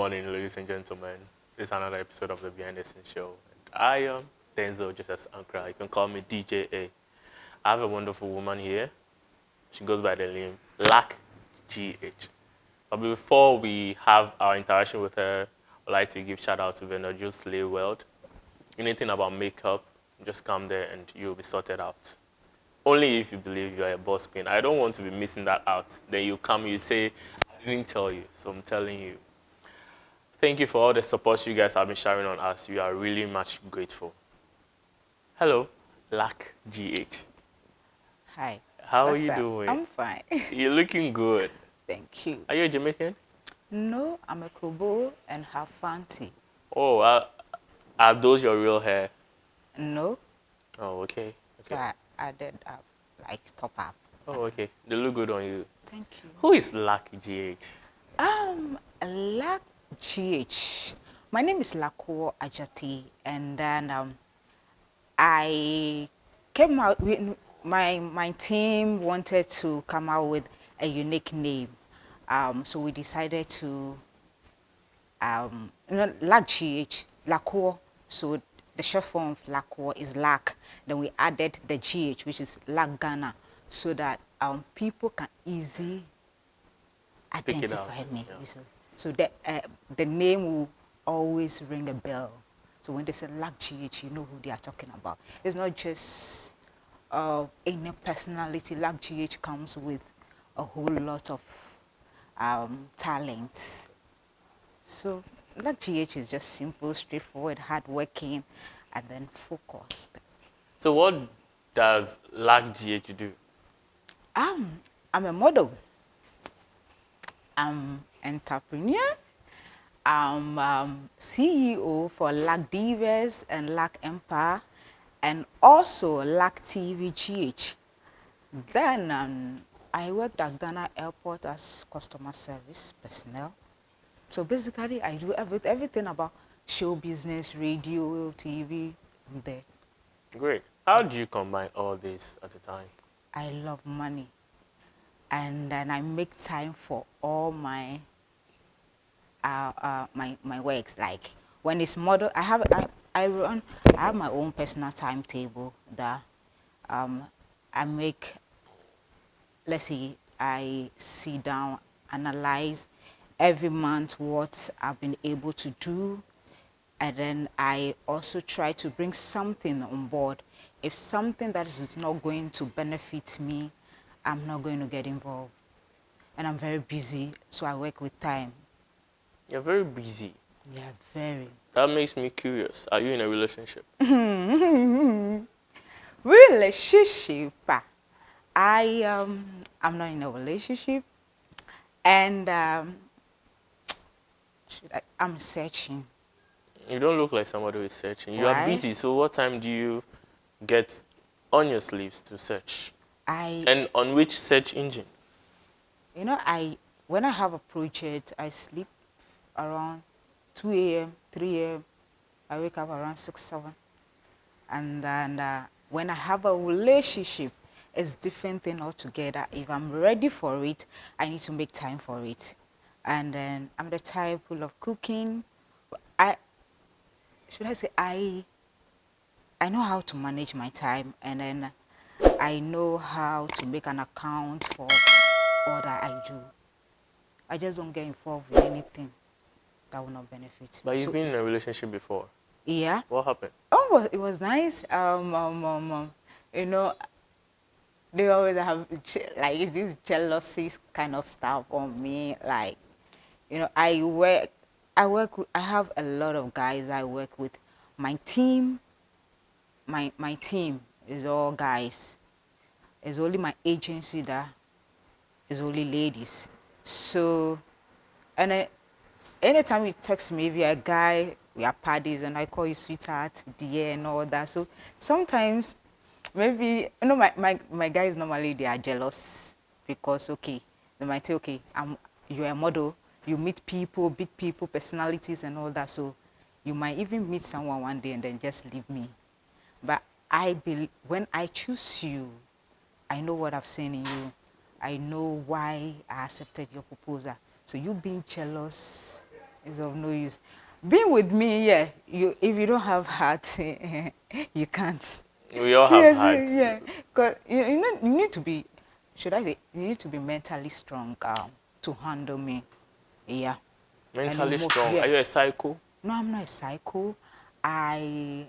morning, ladies and gentlemen. This is another episode of the Behind the Scenes show. And I am Denzel, just as Ankara. You can call me DJ A. I have a wonderful woman here. She goes by the name Larkgh. But before we have our interaction with her, I'd like to give shout out to Vendor Slay World. Anything about makeup, just come there and you'll be sorted out. Only if you believe you are a boss queen. I don't want to be missing that out. Then you come, you say, I didn't tell you, so I'm telling you. Thank you for all the support you guys have been sharing on us. We are really much grateful. Hello, Larkgh. Hi. How What's are you up? doing? I'm fine. You're looking good. Thank you. Are you a Jamaican? No, I'm a Krobo and have Fanti. Oh, are those your real hair? No. Oh, okay. So I did like top up. Oh, okay. They look good on you. Thank you. Who is Larkgh? Larkgh. My name is Larkuor Adjatey, and then I came out with my team wanted to come out with a unique name. So we decided to Larkgh, Larkuor. So the short form of Larkuor is Lark. Then we added the GH, which is Larkghana, so that people can easily identify me. Yeah. So the name will always ring a bell. So when they say Larkgh, you know who they are talking about. It's not just any personality. Larkgh comes with a whole lot of talent. So Larkgh is just simple, straightforward, hardworking, and then focused. So what does Larkgh do? I'm a model. I'm entrepreneur. I'm CEO for aKthEbeatZ and Larkgh Empire, and also aKthEbeatZ. Then I worked at Ghana Airport as customer service personnel. So basically, I do everything about show business, radio, TV, I'm there. Great. How do you combine all this at a time? I love money, and then I make time for all my my works. Like when it's model, I have my own personal timetable that I make. Let's see, I sit down, analyze every month what I've been able to do, and then I also try to bring something on board. If something that is not going to benefit me, I'm not going to get involved. And I'm very busy, so I work with time. You're very busy. Yeah, very. That makes me curious. Are you in a relationship? Relationship. I'm not in a relationship, and I'm searching. You don't look like somebody who is searching. You Why? are busy, so what time do you get on your sleeves to search? And on which search engine? You know, when I have a project, I sleep around 2 a.m., 3 a.m. I wake up around 6, 7. And then when I have a relationship, it's different thing altogether. If I'm ready for it, I need to make time for it. And then I'm the type who love cooking. I know how to manage my time, and then I know how to make an account for all that I do. I just don't get involved with anything that will not benefit me. But you've been in a relationship before. Yeah. What happened? Oh, it was nice. You know, they always have like this jealousy kind of stuff on me. Like, you know, I have a lot of guys I work with. My team, my team is all guys. It's only my agency that is only ladies. So, and anytime you text me, if you're a guy, we are parties, and I call you sweetheart, dear, and all that. So sometimes, maybe, you know, my guys normally, they are jealous because, okay, they might say, okay, you're a model, you meet people, big people, personalities, and all that. So you might even meet someone one day and then just leave me. But I believe when I choose you, I know what I've seen in you. I know why I accepted your proposal. So you being jealous It's of no use. Being with me, yeah, if you don't have heart, you can't. We all have Seriously, hearts. yeah. Because you need to be, should I say, you need to be mentally strong to handle me. Yeah. And Mentally strong. Are yeah. you a psycho? No, I'm not a psycho. I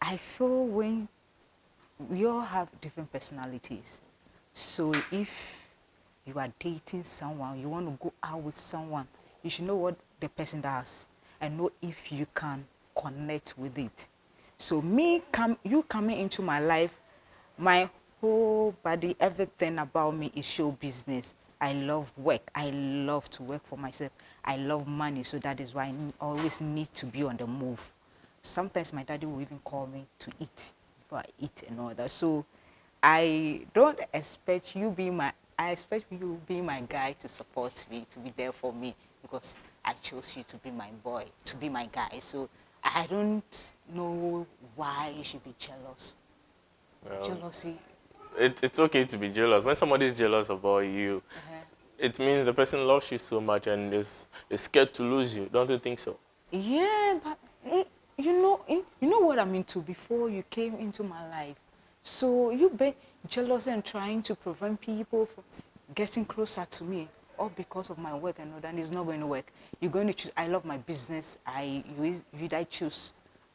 I feel when we all have different personalities. So if you are dating someone, you want to go out with someone, you should know what the person does and know if you can connect with it. So you coming into my life, my whole body, everything about me is show business. I love work. I love to work for myself. I love money, so that is why I always need to be on the move. Sometimes my daddy will even call me to eat before I eat and all that. So I don't expect you being I expect you being my guy to support me, to be there for me, because I chose you to be my boy, to be my guy. So I don't know why you should be jealous. Well, Jealousy. it's okay to be jealous. When somebody is jealous about you, it means the person loves you so much and is scared to lose you. Don't you think so? Yeah, but you know what I'm into before you came into my life. So you be jealous and trying to prevent people from getting closer to me, all because of my work and all that. It's not going to work. You're going to choose. I love my business. You either choose.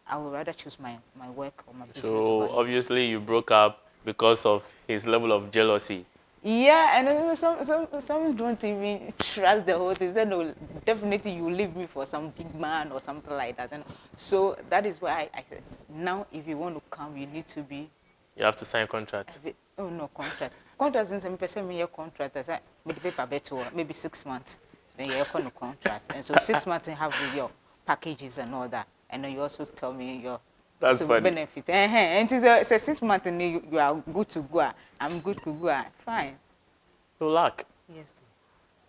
I would rather choose my work or my business over So you. obviously you broke up because of his level of jealousy. Yeah, and then some don't even trust the whole thing. They no, definitely you leave me for some big man or something like that. And so that is why I said, now if you want to come, you need to be You have to sign a contract. oh no, contract. Contract is 7% me your contract. I said, but the paper better maybe 6 months. Then you're on contract, and so 6 months you have with your packages and all that, and then you also tell me your That's so funny. benefit. And so 6 months and you are good to go. I'm good to go. Fine. So Lark, Yes.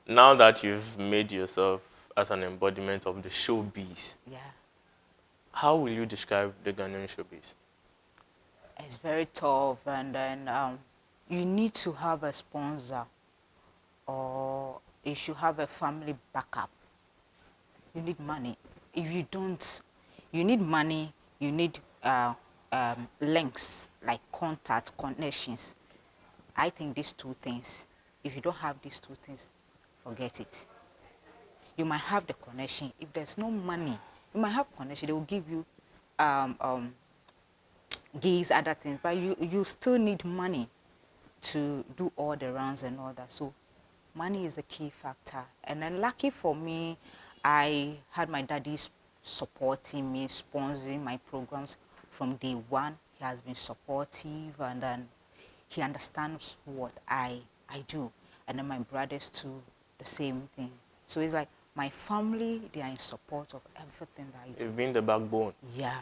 now that you've made yourself as an embodiment of the showbiz, Yeah. how will you describe the Ghanaian showbiz? It's very tough, and then you need to have a sponsor, or you should have a family backup. You need money. If you don't, you need money. You need links like contact, connections. I think these two things. If you don't have these two things, forget it. You might have the connection. If there's no money, you might have connection. They will give you um, um, gigs, other things, but you still need money to do all the rounds and all that. So money is the key factor. And then lucky for me, I had my daddy supporting me, sponsoring my programs from day one. He has been supportive, and then he understands what I do. And then my brothers too, the same thing. So it's like my family, they are in support of everything that I do. You've been the backbone. Yeah.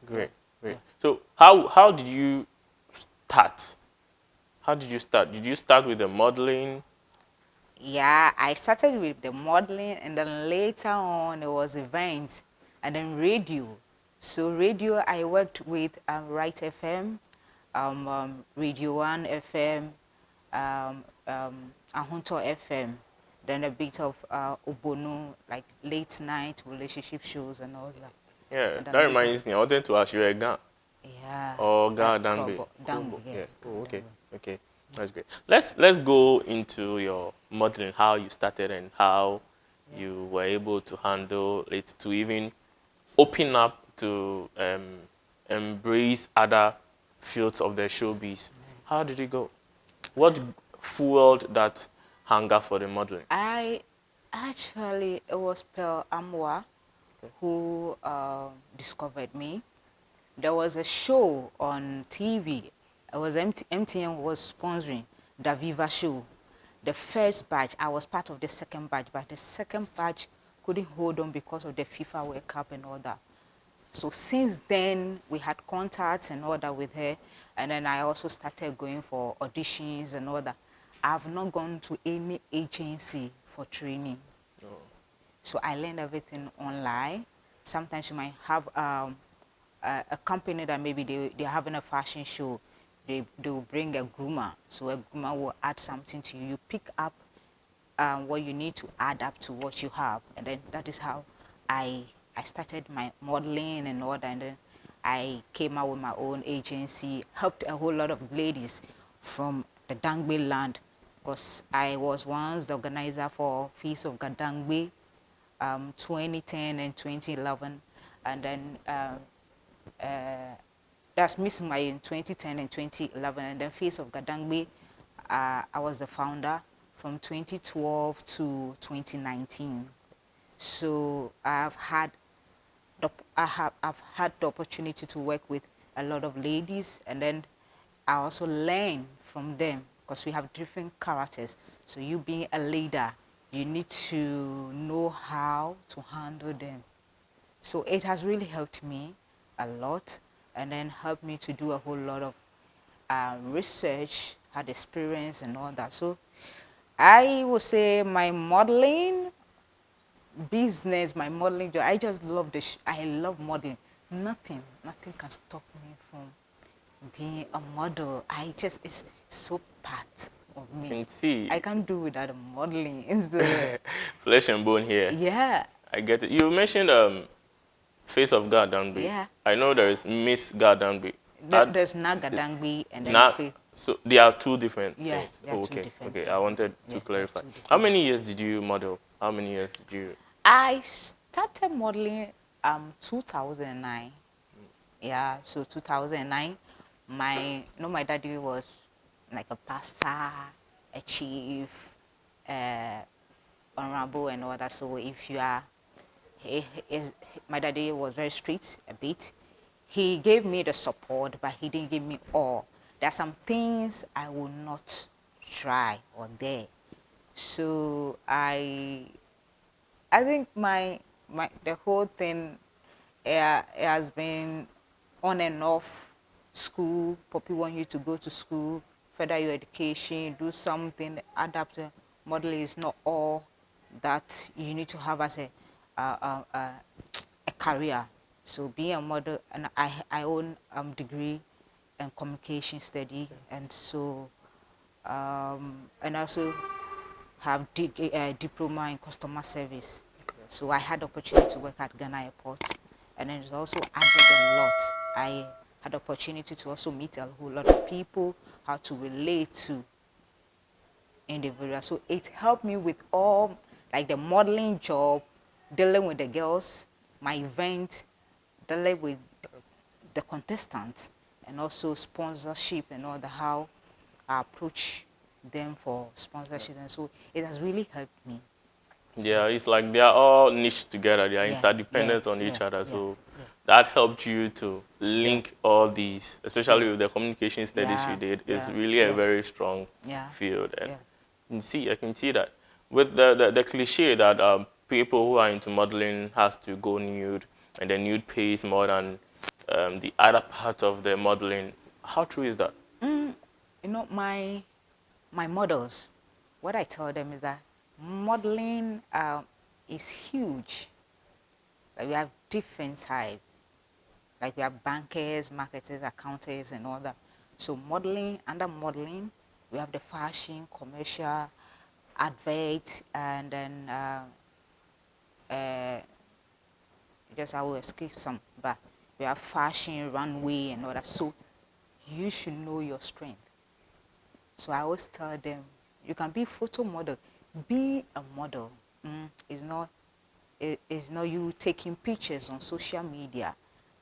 Great, great. Yeah. So how did you start? How did you start? Did you start with the modeling? Yeah, I started with the modeling, and then later on it was events, and then radio. So radio, I worked with Right FM, Radio 1 FM, Ahunto FM, then a bit of Obono, like late night relationship shows and all that. Yeah, And then that later, reminds me. I wanted to ask you a Ghana yeah, or Ghana that Danbe. down, yeah, Yeah. Oh, okay. down. Okay. That's great. Let's go into your modeling, how you started and how you were able to handle it to even open up to embrace other fields of the showbiz. How did it go? What fueled that hunger for the modeling? I actually, it was Pearl Amwa who discovered me. There was a show on TV. It was MTN was sponsoring the Viva show. The first batch, I was part of the second batch, but the second batch couldn't hold on because of the FIFA World Cup and all that. So since then, we had contacts and all that with her. And then I also started going for auditions and all that. I've not gone to any agency for training. So I learned everything online. Sometimes you might have a company that maybe they're having a fashion show. They will bring a groomer. So a groomer will add something to you. You pick up what you need to add up to what you have. And then that is how I started my modeling and all that, and then I came out with my own agency, helped a whole lot of ladies from the Dangbe land, because I was once the organizer for Feast of Gadangbe, 2010 and 2011, and then that's Miss May in 2010 and 2011, and then Feast of Gadangbe, I was the founder from 2012 to 2019. So I've had the opportunity to work with a lot of ladies, and then I also learn from them because we have different characters. So you being a leader, you need to know how to handle them. So it has really helped me a lot, and then helped me to do a whole lot of research, had experience and all that. So I would say my modeling business, my modeling job, I just love I love modeling. Nothing can stop me from being a model. It's so part of me. Can see. I can't do without modeling. So, Flesh and bone here. yeah. I get it. You mentioned Face of God Danby. Yeah. I know there is Miss God Danby. There's Nagadangbi and then so they are two different yeah, things. they are two different Okay. things. I wanted to Yeah, clarify. How many years did you model? How many years did you? I started modeling 2009. Yeah, so 2009. My daddy was like a pastor, a chief, honorable and all that. So if you are, my daddy was very strict a bit. He gave me the support, but he didn't give me all. There are some things I will not try or dare. So I think the whole thing has been on and off. School, people want you to go to school, further your education, do something, adapt. Modeling is not all that you need to have as a career. So being a model, and I own degree in communication study, and so and also have diploma in customer service. So I had the opportunity to work at Ghana Airport, and then it also added a lot. I had the opportunity to also meet a whole lot of people, how to relate to individuals. So it helped me with all, like the modeling job, dealing with the girls, my event, dealing with the contestants, and also sponsorship and all the how I approach them for sponsorship. And so it has really helped me. Yeah, it's like they are all niched together. They are Yeah, interdependent yeah, on each yeah, other. yeah, So yeah. that helped you to link all these, especially with the communication studies you Yeah, did. It's yeah, really a yeah. very strong Yeah, field. And yeah. I can see that. With the cliche that people who are into modeling has to go nude, and the nude pays more than the other part of the modeling. How true is that? You know, my models, what I tell them is that modeling is huge. Like we have different types. Like we have bankers, marketers, accountants, and all that. So modeling, under modeling, we have the fashion, commercial, advert, and then just I will escape some, but we have fashion, runway, and all that. So you should know your strength. So I always tell them, you can be photo model, be a model. It's not you taking pictures on social media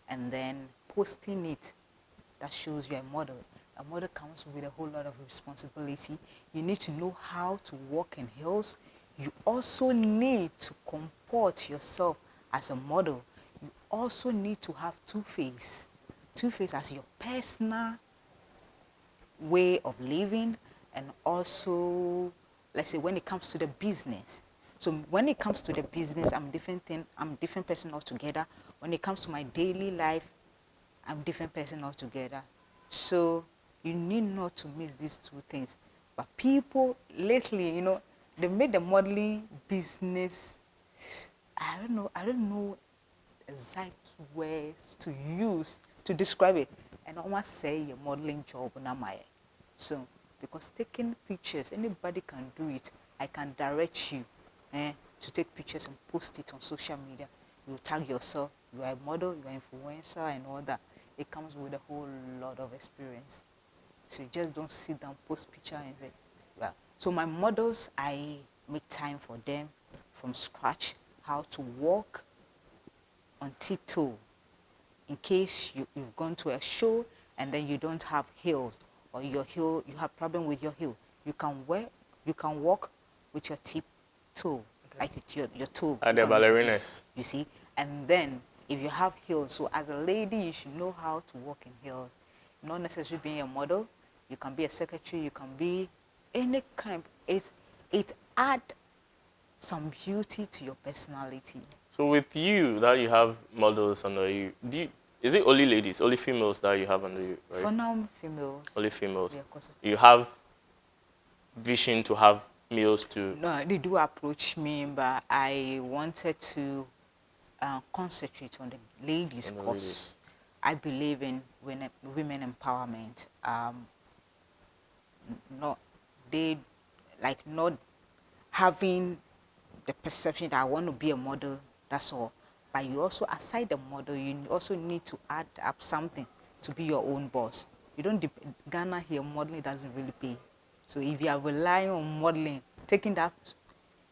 and then posting it that shows you're a model. A model comes with a whole lot of responsibility. You need to know how to walk in heels. You also need to comport yourself as a model. You also need to have two-face. Two-face as your personal way of living, and also, let's say, when it comes to the business. So when it comes to the business, I'm different person altogether. When it comes to my daily life, I'm different person altogether. So you need not to mix these two things. But people lately, they made the modeling business, I don't know exact words to use to describe it. And I almost say your modeling job na my. So because taking pictures, anybody can do it. I can direct you to take pictures and post it on social media. you tag yourself, you are a model, you are an influencer and all that. It comes with a whole lot of experience. So you just don't sit down, post picture and say, well. So my models, I make time for them from scratch, how to walk on tiptoe. In case you've gone to a show and then you don't have heels, or your heel, you have problem with your heel, you can walk with your tiptoe, like with your toe. Are they ballerinas? You see, and then if you have heels, so as a lady, you should know how to walk in heels. Not necessarily being a model, you can be a secretary, you can be any kind. It add some beauty to your personality. So with you, that you have models under you, is it only ladies, only females that you have under you, right? For now, females. Only females. Yeah, of course. You have vision to have males too? No, they do approach me, but I wanted to concentrate on the ladies because I believe in women empowerment. Not having the perception that I want to be a model, that's all. But you also, aside the model, you also need to add up something to be your own boss. You don't Ghana here, modeling doesn't really pay. So if you are relying on modeling, taking that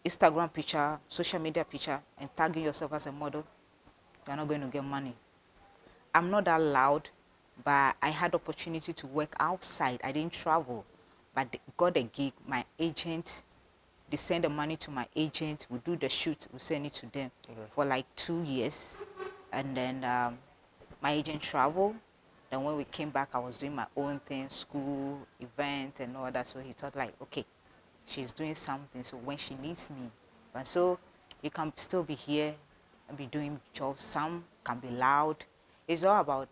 Instagram picture, social media picture, and tagging yourself as a model, you're not going to get money. I'm not that loud, but I had opportunity to work outside. I didn't travel, but got a gig. My agent, they send the money to my agent. We do the shoot. We send it to them for like 2 years, and then my agent traveled. Then when we came back, I was doing my own thing, school, event, and all that. So he thought like, okay, she's doing something. So when she needs me, and so you can still be here and be doing jobs. Some can be loud. It's all about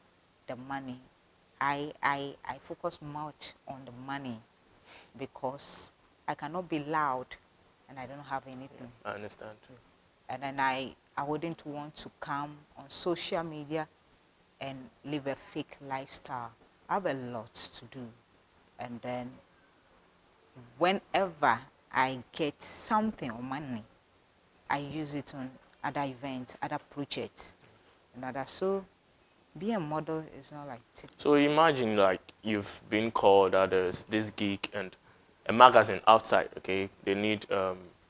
the money. I focus much on the money because I cannot be loud and I don't have anything. I understand. And then I wouldn't want to come on social media and live a fake lifestyle. I have a lot to do. And then whenever I get something or money, I use it on other events, other projects, and other. So being a model is not like... So imagine like you've been called at this gig and a magazine outside, okay? They need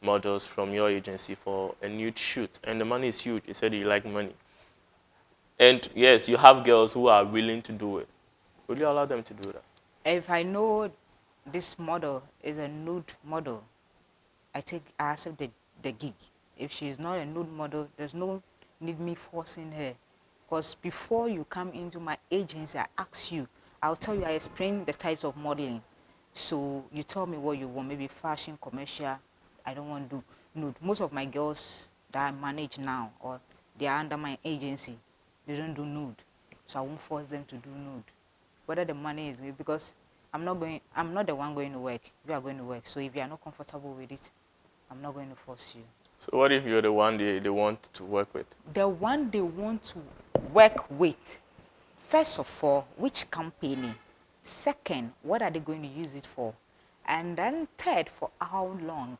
models from your agency for a nude shoot, and the money is huge. You said you like money. And yes, you have girls who are willing to do it. Would you allow them to do that? If I know this model is a nude model, I accept the gig. If she is not a nude model, there's no need me forcing her. Because before you come into my agency, I ask you, I'll tell you, I explain the types of modeling. So you tell me what you want, maybe fashion, commercial. I don't want to do nude. Most of my girls that I manage now, or they are under my agency, they don't do nude. So I won't force them to do nude. Whether the money is good, because I'm not the one going to work. You are going to work. So if you are not comfortable with it, I'm not going to force you. So what if you're the one they want to work with? The one they want to work with, first of all, which company? Second, what are they going to use it for? And then third, for how long?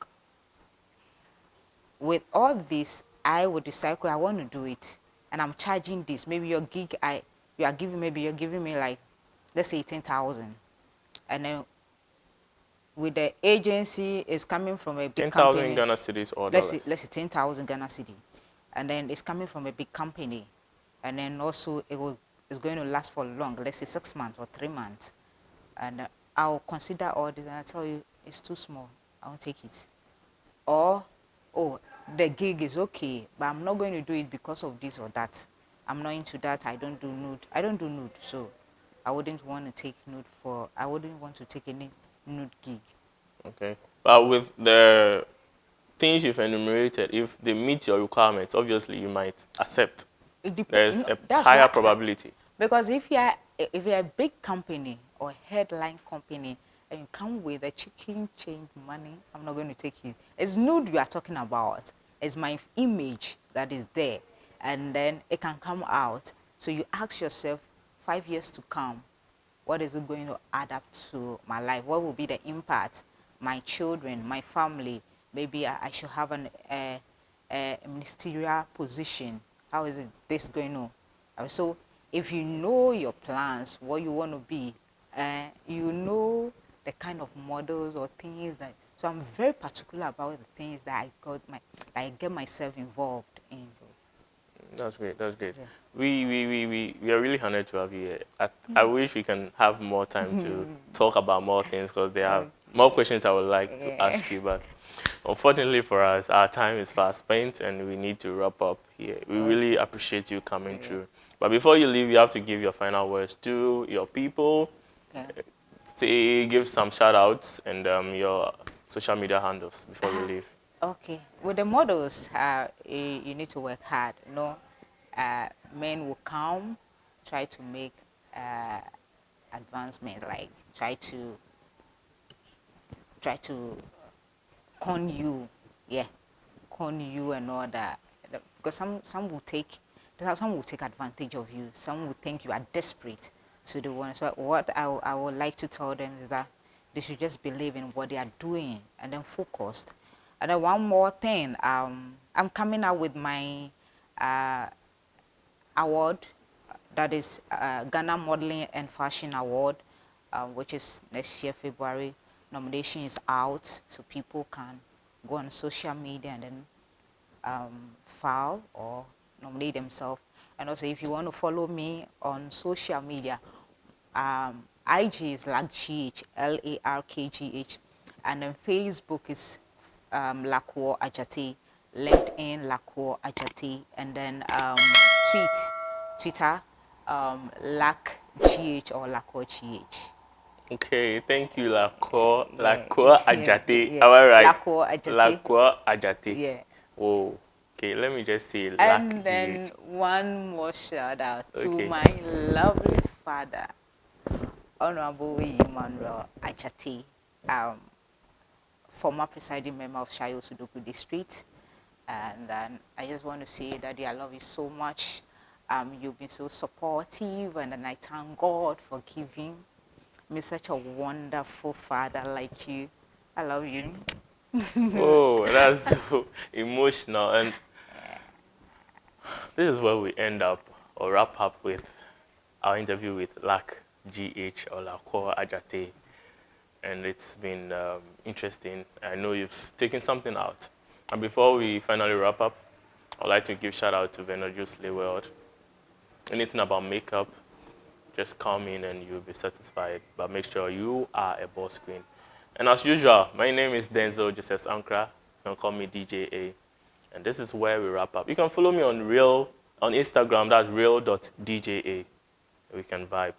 With all this, I would decide, I want to do it. And I'm charging this. Maybe your gig, you're giving me like, let's say 10,000. And then with the agency, is coming from a big company. 10,000 Ghana cedis or let's dollars? say 10,000 Ghana cedi. And then it's coming from a big company. And then also it's going to last for long, let's say 6 months or 3 months. And I'll consider all this and I tell you, it's too small, I won't take it. Or, oh, the gig is okay, but I'm not going to do it because of this or that. I'm not into that, I don't do nude, so I wouldn't want to take nude I wouldn't want to take any nude gig. Okay. But with the things you've enumerated, if they meet your requirements, obviously you might accept. There's a higher probability. Because if you're a big company or headline company and you come with a chicken change money, I'm not going to take it. It's nude you are talking about. It's my image that is there. And then it can come out. So you ask yourself, 5 years to come, what is it going to add up to my life? What will be the impact? My children, my family, maybe I should have a ministerial position. How is it this going on? So if you know your plans, what you want to be, you know the kind of models or things that. So I'm very particular about the things that I get myself involved in. That's great. That's great. Yeah. We are really honored to have you here. I wish we can have more time to talk about more things because there are more questions I would like to ask you. But unfortunately for us, our time is fast spent and we need to wrap up here. We really appreciate you coming through. But before you leave, you have to give your final words to your people. Give some shout outs and your social media handles before you leave. Okay, with the models, you need to work hard. Men will come, try to make advancement, like try to con you, con you and all that. Because some will take advantage of you. Some will think you are desperate, so they want. So what I would like to tell them is that they should just believe in what they are doing and then focused. And then one more thing, I'm coming out with my award, that is Ghana Modeling and Fashion Award, which is next year, February. Nomination is out, so people can go on social media and then file or nominate themselves. And also, if you want to follow me on social media, IG is Larkgh, Larkgh, and then Facebook is Larkuor Adjatey, LinkedIn Larkuor Adjatey, and then Twitter Larkgh or Larkuor Gh. Okay, thank you, Larkuor Adjatey. Am I right? Larkuor Adjatey. Larkuor Adjatey. Yeah. Oh, okay. Let me just say And then one more shout out to my lovely father, Honorable Emmanuel Adjatey, former presiding member of Shayo Sudoku District. And then I just want to say that I love you so much. You've been so supportive, and then I thank God for giving me such a wonderful father like you. I love you. Oh, that's so emotional. And this is where we end up or wrap up with our interview with Larkgh or Larkuor Adjatey. And it's been interesting. I know you've taken something out. And before we finally wrap up, I'd like to give shout out to Venerable Slay World. Anything about makeup, just come in and you'll be satisfied. But make sure you are a boss queen. And as usual, my name is Denzel Joseph Ankra. You can call me DJ A. And this is where we wrap up. You can follow me on Instagram, that's real.dja. We can vibe.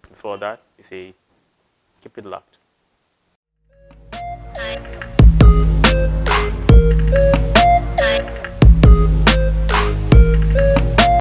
Before that, we say, keep it locked.